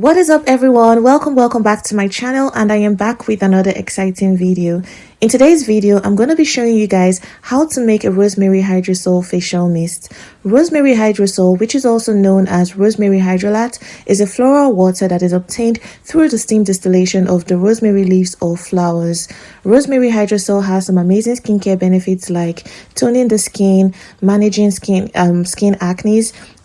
What is up everyone? Welcome back to my channel, and I am back with another exciting video. In today's video, I'm going to be showing you guys how to make a Rosemary Hydrosol Facial Mist. Rosemary Hydrosol, which is also known as Rosemary Hydrolat, is a floral water that is obtained through the steam distillation of the rosemary leaves or flowers. Rosemary Hydrosol has some amazing skincare benefits like toning the skin, managing skin acne,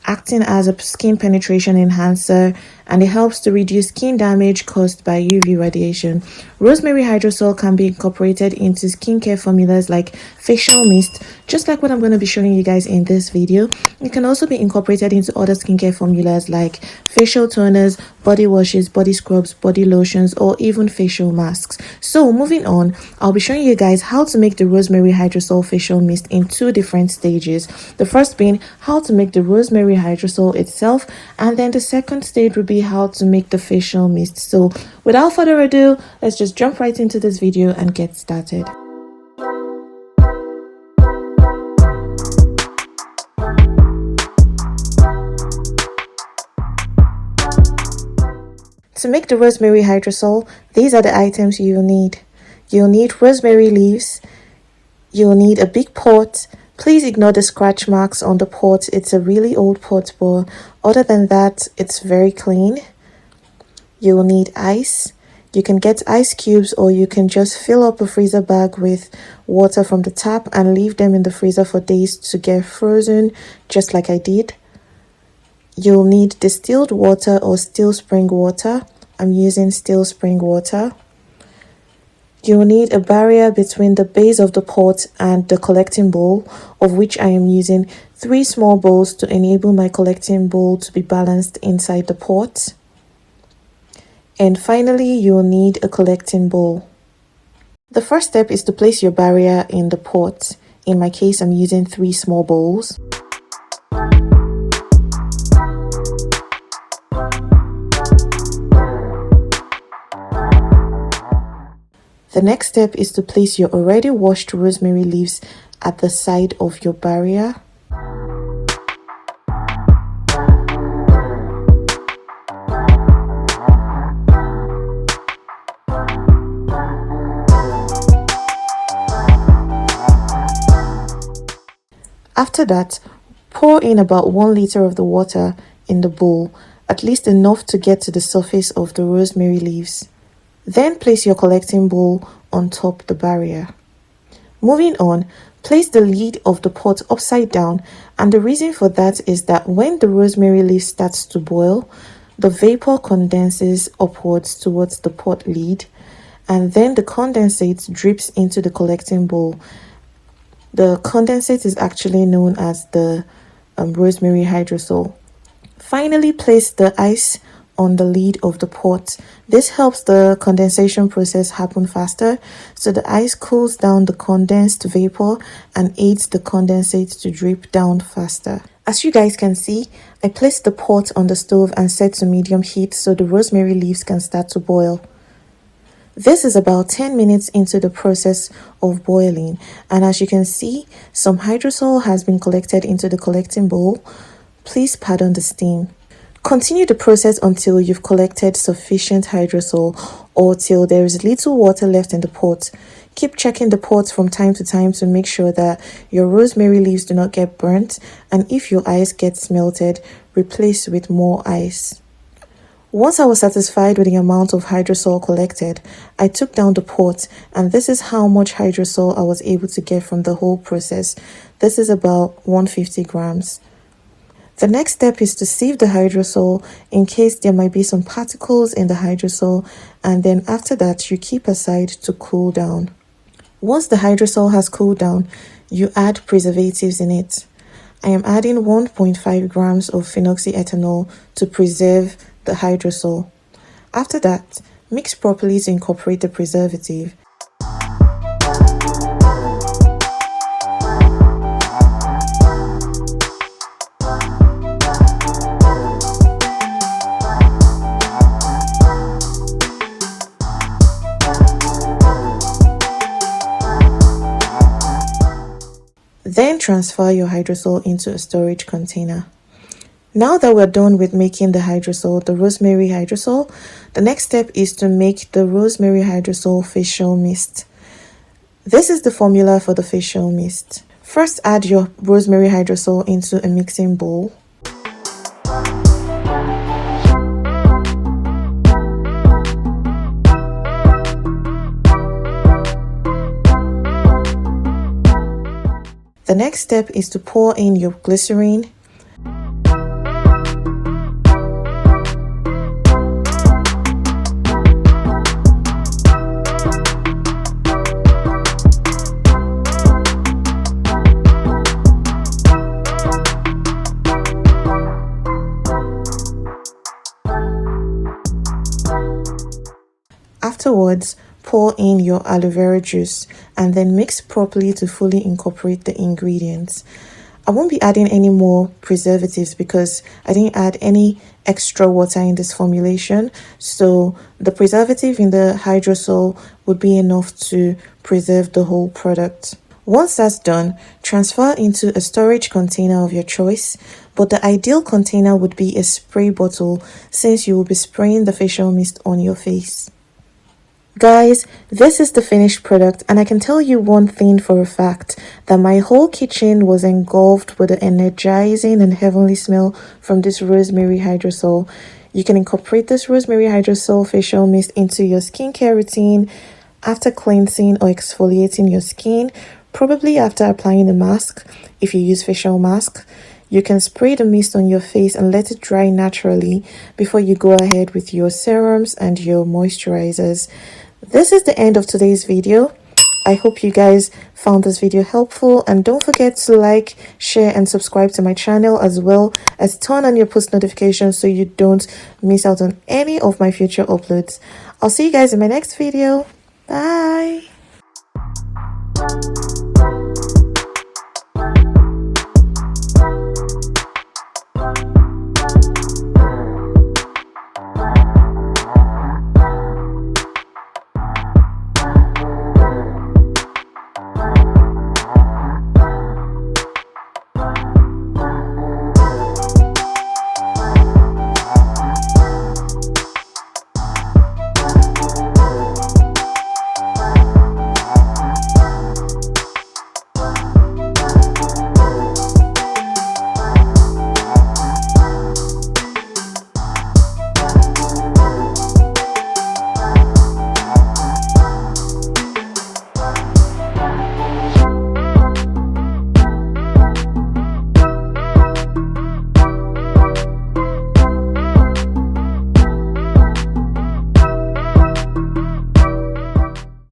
acting as a skin penetration enhancer, and it helps to reduce skin damage caused by UV radiation. Rosemary Hydrosol can be incorporated into skincare formulas like facial mist, just like what I'm going to be showing you guys in this video. It can also be incorporated into other skincare formulas like facial toners, body washes, body scrubs, body lotions, or even facial masks. So moving on, I'll be showing you guys how to make the Rosemary Hydrosol Facial Mist in two different stages. The first being how to make the Rosemary Hydrosol itself, and then the second stage would be how to make the facial mist. So without further ado, let's just jump right into this video and get started. To make the Rosemary Hydrosol, these are the items you'll need. You'll need rosemary leaves. You'll need a big pot. Please ignore the scratch marks on the pot. It's a really old pot, but other than that, it's very clean. You will need ice. You can get ice cubes, or you can just fill up a freezer bag with water from the tap and leave them in the freezer for days to get frozen, just like I did. You'll need distilled water or still spring water. I'm using still spring water. You will need a barrier between the base of the pot and the collecting bowl, of which I am using 3 small bowls to enable my collecting bowl to be balanced inside the pot. And finally, you will need a collecting bowl. The first step is to place your barrier in the pot. In my case, I'm using 3 small bowls. The next step is to place your already washed rosemary leaves at the side of your barrier. After that, pour in about 1 liter of the water in the bowl, at least enough to get to the surface of the rosemary leaves. Then place your collecting bowl on top the barrier. Moving on, place the lid of the pot upside down, and the reason for that is that when the rosemary leaf starts to boil, the vapor condenses upwards towards the pot lid, and then the condensate drips into the collecting bowl. The condensate is actually known as the rosemary hydrosol. Finally, place the ice on the lid of the pot. This helps the condensation process happen faster, so the ice cools down the condensed vapor and aids the condensate to drip down faster. As you guys can see, I placed the pot on the stove and set to medium heat so the rosemary leaves can start to boil. This is about 10 minutes into the process of boiling, and as you can see, some hydrosol has been collected into the collecting bowl. Please pardon the steam. Continue the process until you've collected sufficient hydrosol, or till there is little water left in the pot. Keep checking the pot from time to time to make sure that your rosemary leaves do not get burnt, and if your ice gets melted, replace with more ice. Once I was satisfied with the amount of hydrosol collected, I took down the pot, and this is how much hydrosol I was able to get from the whole process. This is about 150 grams. The next step is to sieve the hydrosol in case there might be some particles in the hydrosol, and then after that you keep aside to cool down. Once the hydrosol has cooled down, you add preservatives in it. I am adding 1.5 grams of phenoxyethanol to preserve the hydrosol. After that, mix properly to incorporate the preservative. Then transfer your hydrosol into a storage container. Now that we're done with making the hydrosol, the rosemary hydrosol, the next step is to make the rosemary hydrosol facial mist. This is the formula for the facial mist. First, add your rosemary hydrosol into a mixing bowl. The next step is to pour in your glycerin. Afterwards, pour in your aloe vera juice and then mix properly to fully incorporate the ingredients. I won't be adding any more preservatives because I didn't add any extra water in this formulation, so the preservative in the hydrosol would be enough to preserve the whole product. Once that's done, transfer into a storage container of your choice, but the ideal container would be a spray bottle since you will be spraying the facial mist on your face. Guys, this is the finished product, and I can tell you one thing for a fact, that my whole kitchen was engulfed with the energizing and heavenly smell from this rosemary hydrosol. You can incorporate this rosemary hydrosol facial mist into your skincare routine after cleansing or exfoliating your skin, probably after applying a mask if you use facial mask. You can spray the mist on your face and let it dry naturally before you go ahead with your serums and your moisturizers. This is the end of today's video. I hope you guys found this video helpful, and don't forget to like, share and subscribe to my channel, as well as turn on your post notifications so you don't miss out on any of my future uploads. I'll see you guys in my next video. Bye.